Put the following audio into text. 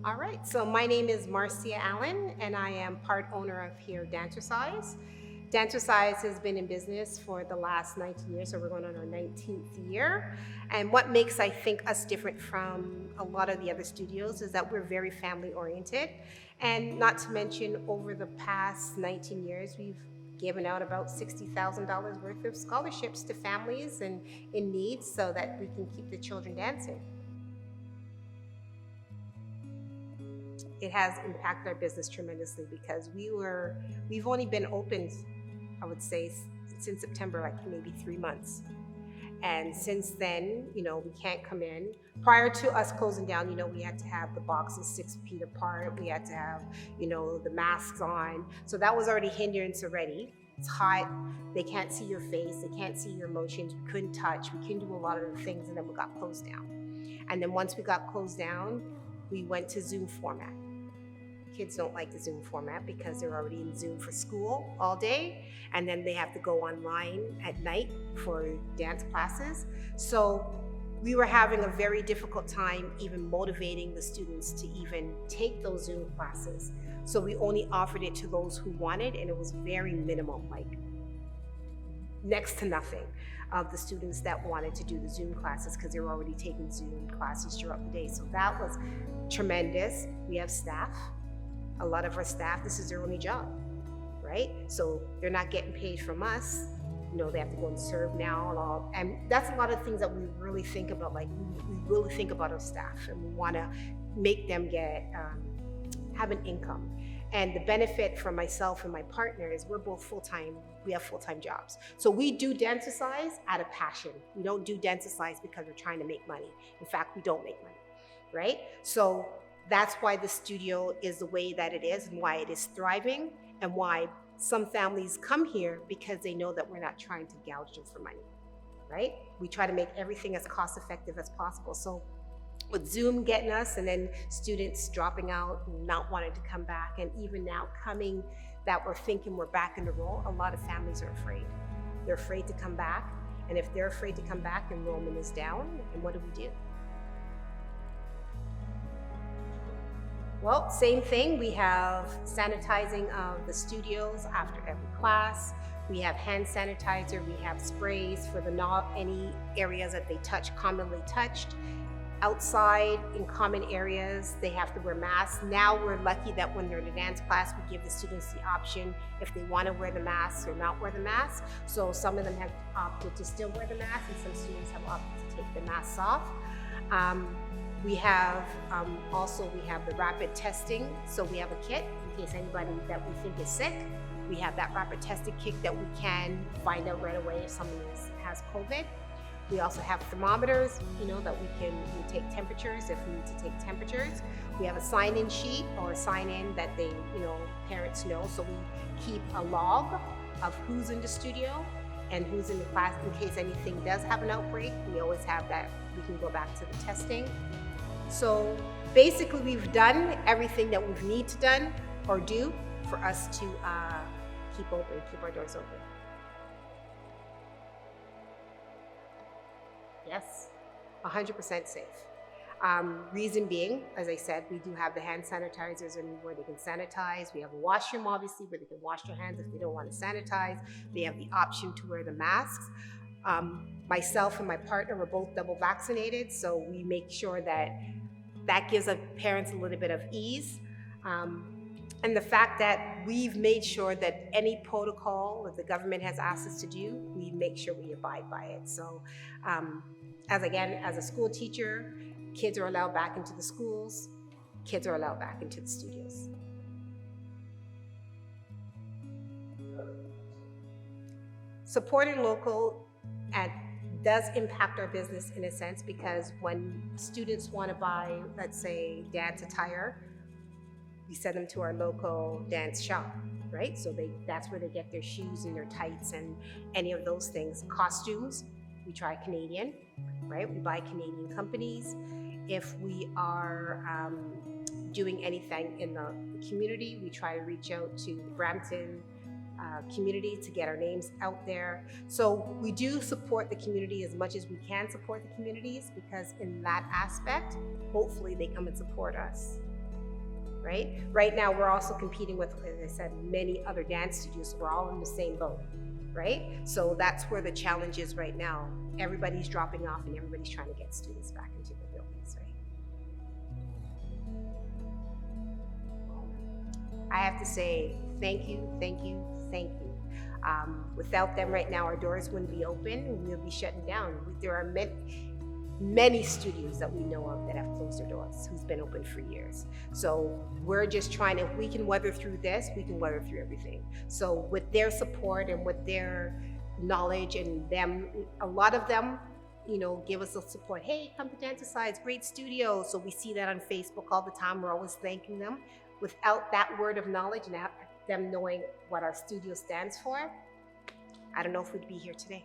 All right, so my name is Marcia Allen, and I am part owner of here Dancercise. Dancercise has been in business for the last 19 years, so we're going on our 19th year. And what makes, I think, us different from a lot of the other studios is that we're very family oriented. And not to mention, over the past 19 years, we've given out about $60,000 worth of scholarships to families and in need so that we can keep the children dancing. It has impacted our business tremendously because we've only been open, I would say, since September, like maybe 3 months. And since then, we can't come in. Prior to us closing down, we had to have the boxes 6 feet apart. We had to have, the masks on. So that was already hindrance already. It's hot. They can't see your face. They can't see your emotions. We couldn't touch. We couldn't do a lot of the things. And then we got closed down. And then once we got closed down, we went to Zoom format. Kids don't like the Zoom format because they're already in Zoom for school all day, and then they have to go online at night for dance classes. So we were having a very difficult time even motivating the students to even take those Zoom classes. So we only offered it to those who wanted, and it was very minimum, like next to nothing of the students that wanted to do the Zoom classes because they were already taking Zoom classes throughout the day. So that was tremendous. We have staff. A lot of our staff, this is their only job, right? So they're not getting paid from us. They have to go and serve now and all. And that's a lot of things that we really think about. Like we really think about our staff, and we want to make them have an income. And the benefit for myself and my partner is we're both full-time. We have full-time jobs. So we do Dancercise out of passion. We don't do Dancercise because we're trying to make money. In fact, we don't make money, right? So that's why the studio is the way that it is and why it is thriving, and why some families come here because they know that we're not trying to gouge them for money, right? We try to make everything as cost effective as possible. So with Zoom getting us, and then students dropping out and not wanting to come back, and even now coming that we're thinking we're back in the role, a lot of families are afraid. They're afraid to come back. And if they're afraid to come back, enrollment is down. And what do? Well, same thing. We have sanitizing of the studios after every class. We have hand sanitizer. We have sprays for any areas that they touch, commonly touched. Outside in common areas, they have to wear masks. Now we're lucky that when they're in a dance class, we give the students the option if they want to wear the mask or not wear the mask. So some of them have opted to still wear the mask, and some students have opted to take the masks off. We have the rapid testing. So we have a kit in case anybody that we think is sick. We have that rapid testing kit that we can find out right away if someone has COVID. We also have thermometers, that we take temperatures if we need to take temperatures. We have a sign-in sheet or a sign-in that parents know. So we keep a log of who's in the studio and who's in the class in case anything does have an outbreak. We always have that. We can go back to the testing. So basically, we've done everything that we need to do for us to keep our doors open. Yes, 100% safe. Reason being, as I said, we do have the hand sanitizers and where they can sanitize. We have a washroom, obviously, where they can wash their hands if they don't want to sanitize. They have the option to wear the masks. Myself and my partner were both double vaccinated, so we make sure that gives the parents a little bit of ease. And the fact that we've made sure that any protocol that the government has asked us to do, we make sure we abide by it. So as a school teacher, kids are allowed back into the schools, kids are allowed back into the studios. Supporting local does impact our business in a sense, because when students want to buy, let's say, dance attire, we send them to our local dance shop, right? So that's where they get their shoes and their tights and any of those things. Costumes, we try Canadian, right? We buy Canadian companies. If we are doing anything in the community, we try to reach out to the Brampton community to get our names out there. So we do support the community as much as we can support the communities, because in that aspect, hopefully they come and support us. right? Right now, we're also competing with, as I said, many other dance studios. So we're all in the same boat, right? So that's where the challenge is right now. Everybody's dropping off and everybody's trying to get students back into the buildings, right? I have to say thank you, thank you, thank you. Without them right now, our doors wouldn't be open. We'll be shutting down. There are many studios that we know of that have closed their doors, who's been open for years. So we're just trying to, if we can weather through this, we can weather through everything. So with their support and with their knowledge and them, a lot of them, you know, give us the support. Hey, come to Dancercise, great studio. So we see that on Facebook all the time. We're always thanking them. Without that word of knowledge and them knowing what our studio stands for, I don't know if we'd be here today.